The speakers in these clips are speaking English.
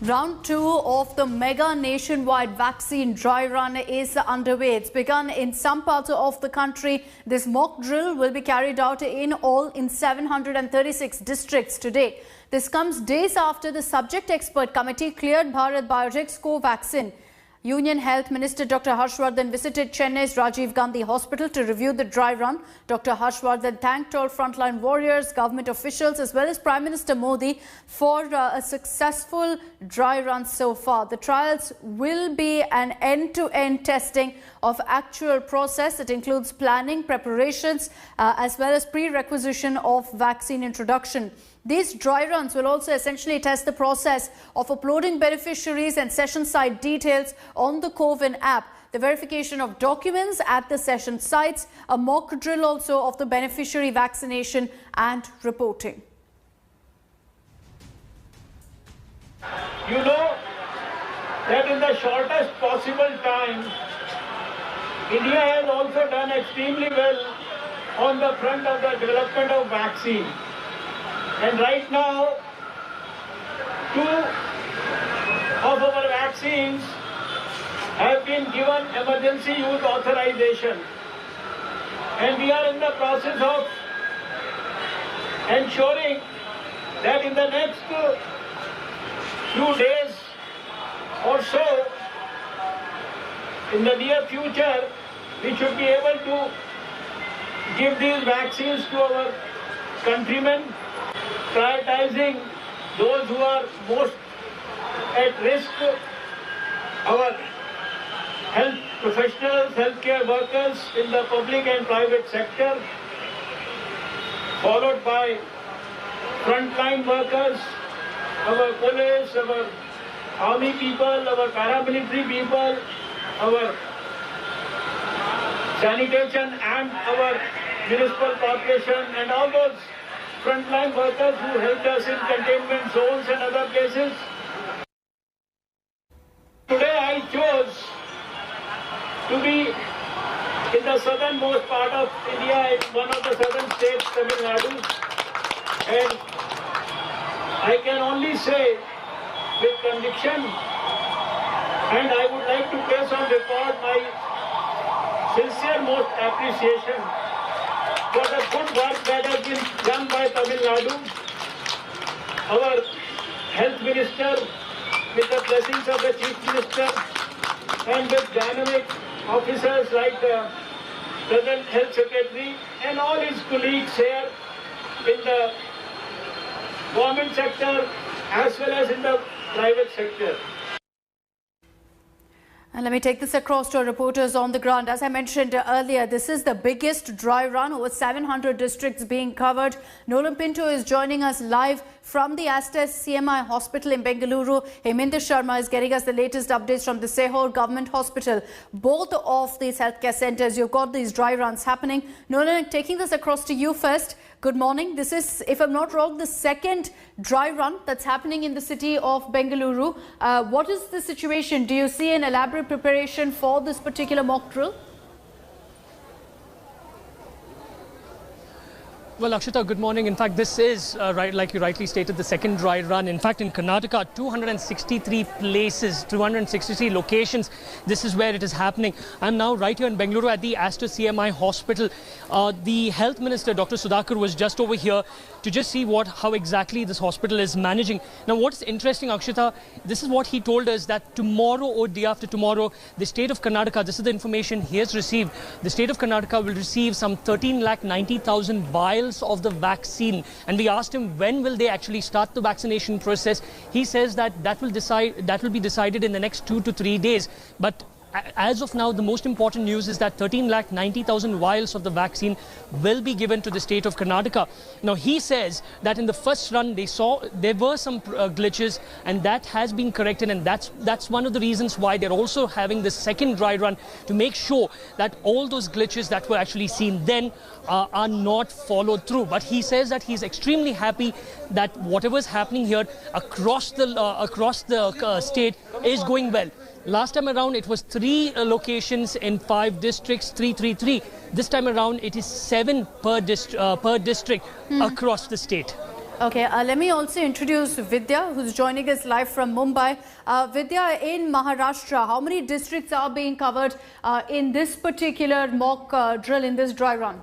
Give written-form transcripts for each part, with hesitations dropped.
Round 2 of the mega nationwide vaccine dry run is underway. It's begun in some parts of the country. This mock drill will be carried out in all in 736 districts today. This comes days after the subject expert committee cleared Bharat Biotech's co-vaccine. Union Health Minister Dr. Vardhan visited Chennai's Rajiv Gandhi Hospital to review the dry run. Dr. Vardhan thanked all frontline warriors, government officials as well as Prime Minister Modi for a successful dry run so far. The trials will be an end-to-end testing of actual process. It includes planning, preparations as well as pre-requisition of vaccine introduction. These dry runs will also essentially test the process of uploading beneficiaries and session site details on the CoWIN app, the verification of documents at the session sites, a mock drill also of the beneficiary vaccination and reporting. You know that in the shortest possible time, India has also done extremely well on the front of the development of vaccine. And right now, 2 of our vaccines have been given emergency use authorization. And we are in the process of ensuring that in the next few days or so, in the near future, we should be able to give these vaccines to our countrymen, prioritizing those who are most at risk, our health professionals, healthcare workers in the public and private sector, followed by frontline workers, our police, our army people, our paramilitary people, our sanitation and our municipal corporation and all those frontline workers who helped us in containment zones and other places. Today I chose to be in the southernmost part of India, in one of the southern states, Tamil Nadu, and I can only say with conviction, and I would like to place on record my sincere most appreciation for the good work that has been done by Tamil Nadu. Our health minister, with the blessings of the chief minister, and with dynamic officers like the present health secretary and all his colleagues here in the government sector as well as in the private sector. And let me take this across to our reporters on the ground. As I mentioned earlier, this is the biggest dry run, over 700 districts being covered. Nolan Pinto is joining us live from the Astes CMI Hospital in Bengaluru. Heminder Sharma is getting us the latest updates from the Sehore Government Hospital. Both of these healthcare centres, you've got these dry runs happening. Nolan, taking this across to you first. Good morning. This is, if I'm not wrong, the second dry run that's happening in the city of Bengaluru. What is the situation? Do you see an elaborate preparation for this particular mock drill? Well, Akshita, good morning. In fact, this is, right, like you rightly stated, the second dry run. In fact, in Karnataka, 263 places, 263 locations, this is where it is happening. I'm now right here in Bengaluru at the Astor CMI Hospital. The Health Minister, Dr. Sudhakar, was just over here to just see how exactly this hospital is managing. Now, what's interesting, Akshita, this is what he told us, that tomorrow or day after tomorrow, the state of Karnataka, this is the information he has received, the state of Karnataka will receive some 13,90,000 vials of the vaccine. And we asked him when will they actually start the vaccination process. He says that will be decided in the next 2 to 3 days. But as of now, the most important news is that 13,90,000 vials of the vaccine will be given to the state of Karnataka. Now, he says that in the first run, there were some glitches, and that has been corrected. And that's one of the reasons why they're also having the second dry run, to make sure that all those glitches that were actually seen then are not followed through. But he says that he's extremely happy that whatever is happening here across the state is going well. Last time around, it was 3 locations in 5 districts, 333. This time around, it is 7 per district across the state. Okay, let me also introduce Vidya, who's joining us live from Mumbai. Vidya, in Maharashtra, how many districts are being covered in this particular mock drill, in this dry run?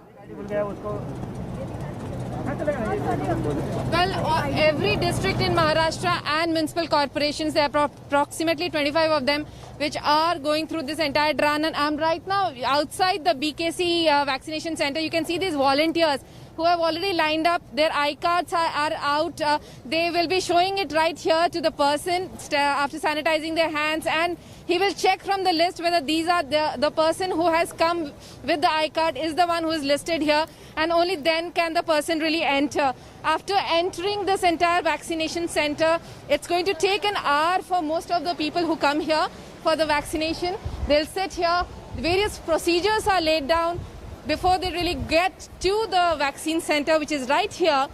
Well, every district in Maharashtra and municipal corporations, there are approximately 25 of them which are going through this entire run. And I'm right now outside the BKC vaccination center. You can see these volunteers who have already lined up. Their iCards are out. They will be showing it right here to the person after sanitizing their hands, and he will check from the list whether these are the person who has come with the iCard is the one who is listed here, and only then can the person really enter. After entering this entire vaccination center, it's going to take an hour for most of the people who come here for the vaccination. They'll sit here. Various procedures are laid down before they really get to the vaccine center, which is right here.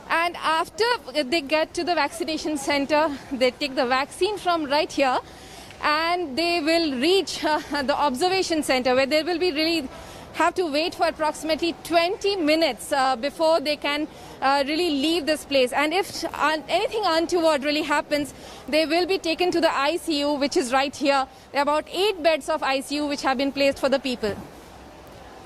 And after they get to the vaccination center, they take the vaccine from right here, and they will reach the observation center, where they will be really have to wait for approximately 20 minutes before they can really leave this place. And if anything untoward really happens, they will be taken to the ICU, which is right here. There are about 8 beds of ICU which have been placed for the people.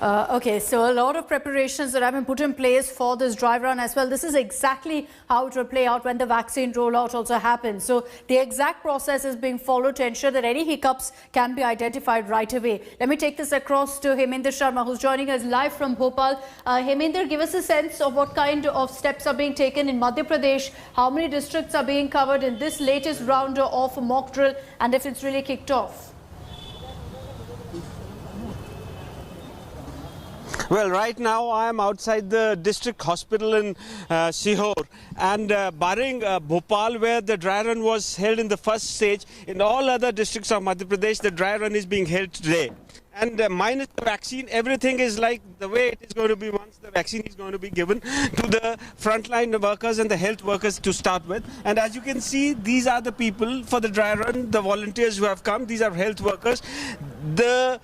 Okay, so a lot of preparations that have been put in place for this dry run as well. This is exactly how it will play out when the vaccine rollout also happens. So the exact process is being followed to ensure that any hiccups can be identified right away. Let me take this across to Heminder Sharma, who's joining us live from Bhopal. Heminder, give us a sense of what kind of steps are being taken in Madhya Pradesh, how many districts are being covered in this latest round of mock drill, and if it's really kicked off. Well, right now I am outside the district hospital in Sihor, and barring Bhopal, where the dry run was held in the first stage, in all other districts of Madhya Pradesh, the dry run is being held today. And minus the vaccine, everything is like the way it is going to be once the vaccine is going to be given to the frontline workers and the health workers to start with. And as you can see, these are the people for the dry run, the volunteers who have come. These are health workers. The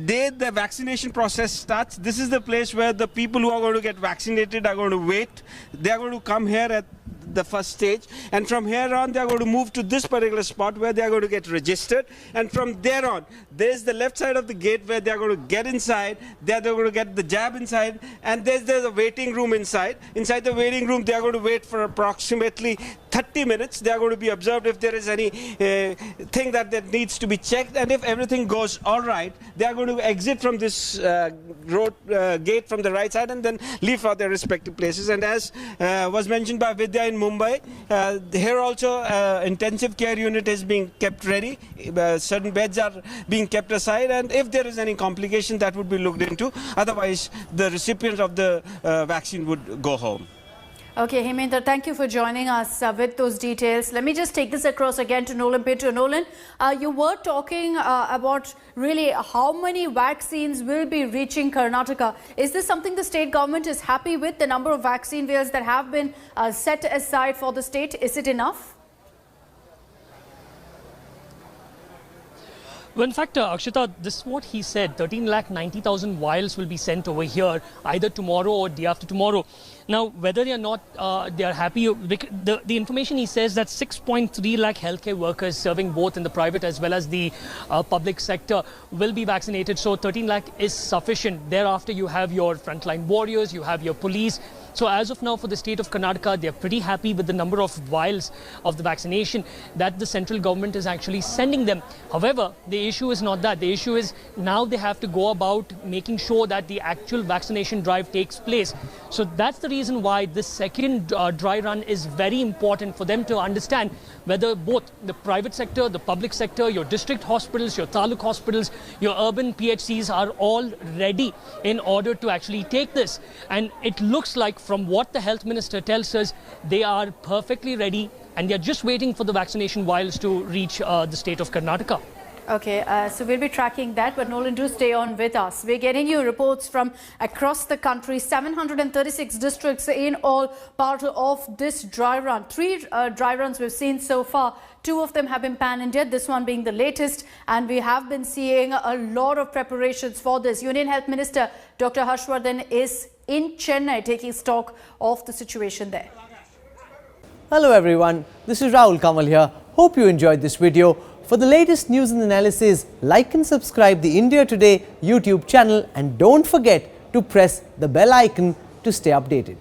day the vaccination process starts, this is the place where the people who are going to get vaccinated are going to wait. They are going to come here at the first stage, and from here on they are going to move to this particular spot where they are going to get registered, and from there on there's the left side of the gate where they are going to get inside. They're going to get the jab inside, and there's a waiting room inside. Inside the waiting room they are going to wait for approximately 30 minutes. They are going to be observed if there is any thing that needs to be checked, and if everything goes all right, they are going to exit from this road gate from the right side and then leave for their respective places. And as was mentioned by Vidya in Mumbai, here also intensive care unit is being kept ready. Certain beds are being kept aside, and if there is any complication, that would be looked into. Otherwise, the recipient of the vaccine would go home. Okay, Heminder, thank you for joining us with those details. Let me just take this across again to Nolan Pinto. Nolan, you were talking about really how many vaccines will be reaching Karnataka. Is this something the state government is happy with, the number of vaccine vials that have been set aside for the state? Is it enough? Well, in fact, Akshita, this is what he said. 13,90,000 vials will be sent over here either tomorrow or day after tomorrow. Now, whether they are not, they are happy. The information he says that 6.3 lakh healthcare workers serving both in the private as well as the public sector will be vaccinated. So 13 lakh is sufficient. Thereafter, you have your frontline warriors, you have your police. So as of now, for the state of Karnataka, they're pretty happy with the number of vials of the vaccination that the central government is actually sending them. However, the issue is not that. The issue is now they have to go about making sure that the actual vaccination drive takes place. So that's the reason why this second dry run is very important for them to understand whether both the private sector, the public sector, your district hospitals, your taluk hospitals, your urban PHCs are all ready in order to actually take this. And it looks like from what the health minister tells us, they are perfectly ready and they are just waiting for the vaccination vials to reach the state of Karnataka. Okay, so we'll be tracking that, but Nolan, do stay on with us. We're getting you reports from across the country, 736 districts in all part of this dry run. 3 dry runs we've seen so far. 2 of them have been pan-India, this one being the latest, and we have been seeing a lot of preparations for this. Union Health Minister Dr. Harshvardhan is in Chennai, taking stock of the situation there. Hello everyone, this is Rahul Kamal here. Hope you enjoyed this video. For the latest news and analysis, like and subscribe the India Today YouTube channel and don't forget to press the bell icon to stay updated.